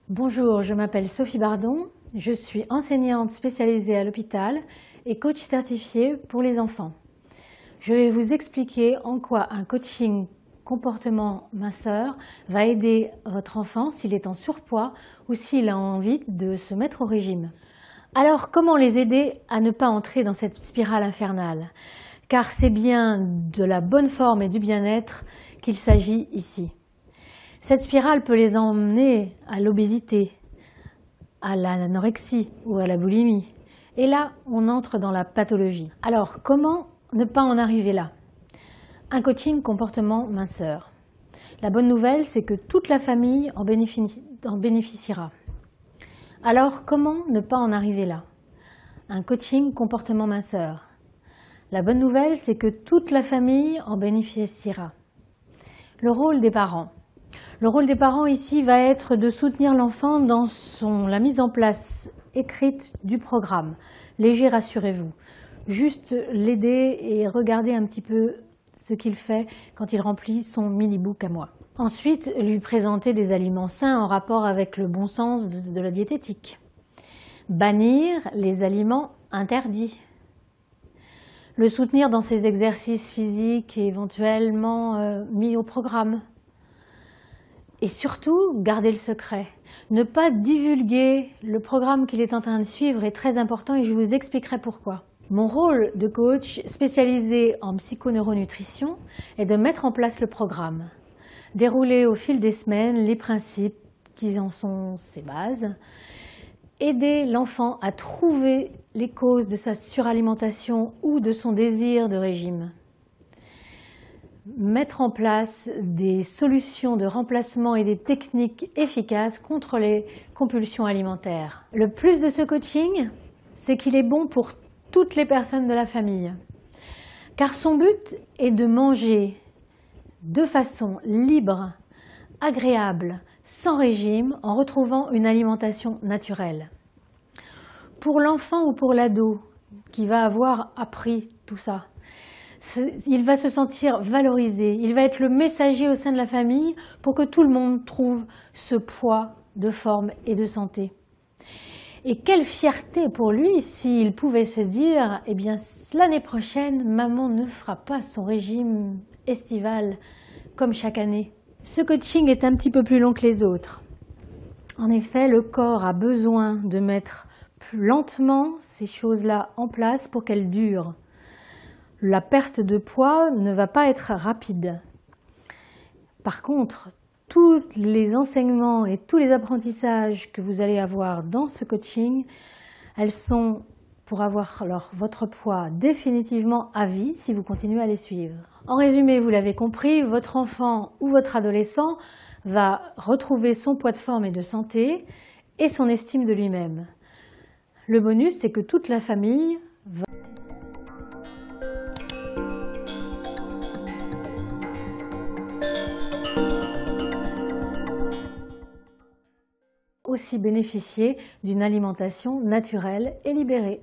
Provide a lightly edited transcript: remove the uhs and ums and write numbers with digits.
Bonjour, je m'appelle Sophie Bardon, je suis enseignante spécialisée à l'hôpital et coach certifié pour les enfants. Je vais vous expliquer en quoi un coaching comportement minceur va aider votre enfant s'il est en surpoids ou s'il a envie de se mettre au régime. Alors comment les aider à ne pas entrer dans cette spirale infernale? Car c'est bien de la bonne forme et du bien-être qu'il s'agit ici. Cette spirale peut les emmener à l'obésité, à l'anorexie ou à la boulimie. Et là, on entre dans la pathologie. Alors, comment ne pas en arriver là? Un coaching comportement minceur. La bonne nouvelle, c'est que toute la famille en bénéficiera. Alors, comment ne pas en arriver là? Un coaching comportement minceur. La bonne nouvelle, c'est que toute la famille en bénéficiera. Le rôle des parents. Le rôle des parents ici va être de soutenir l'enfant dans la mise en place écrite du programme. Léger, rassurez-vous. Juste l'aider et regarder un petit peu ce qu'il fait quand il remplit son mini-book à moi. Ensuite, lui présenter des aliments sains en rapport avec le bon sens de la diététique. Bannir les aliments interdits. Le soutenir dans ses exercices physiques et éventuellement mis au programme. Et surtout, garder le secret. Ne pas divulguer le programme qu'il est en train de suivre est très important et je vous expliquerai pourquoi. Mon rôle de coach spécialisé en psychoneuronutrition est de mettre en place le programme, dérouler au fil des semaines les principes qui en sont ses bases, aider l'enfant à trouver les causes de sa suralimentation ou de son désir de régime. Mettre en place des solutions de remplacement et des techniques efficaces contre les compulsions alimentaires. Le plus de ce coaching, c'est qu'il est bon pour toutes les personnes de la famille. Car son but est de manger de façon libre, agréable, sans régime, en retrouvant une alimentation naturelle. Pour l'enfant ou pour l'ado qui va avoir appris tout ça, il va se sentir valorisé, il va être le messager au sein de la famille pour que tout le monde trouve ce poids de forme et de santé. Et quelle fierté pour lui s'il pouvait se dire, eh bien l'année prochaine, maman ne fera pas son régime estival comme chaque année. Ce coaching est un petit peu plus long que les autres. En effet, le corps a besoin de mettre plus lentement ces choses-là en place pour qu'elles durent. La perte de poids ne va pas être rapide. Par contre, tous les enseignements et tous les apprentissages que vous allez avoir dans ce coaching, elles sont pour avoir votre poids définitivement à vie si vous continuez à les suivre. En résumé, vous l'avez compris, votre enfant ou votre adolescent va retrouver son poids de forme et de santé et son estime de lui-même. Le bonus, c'est que toute la famille va aussi bénéficier d'une alimentation naturelle et libérée.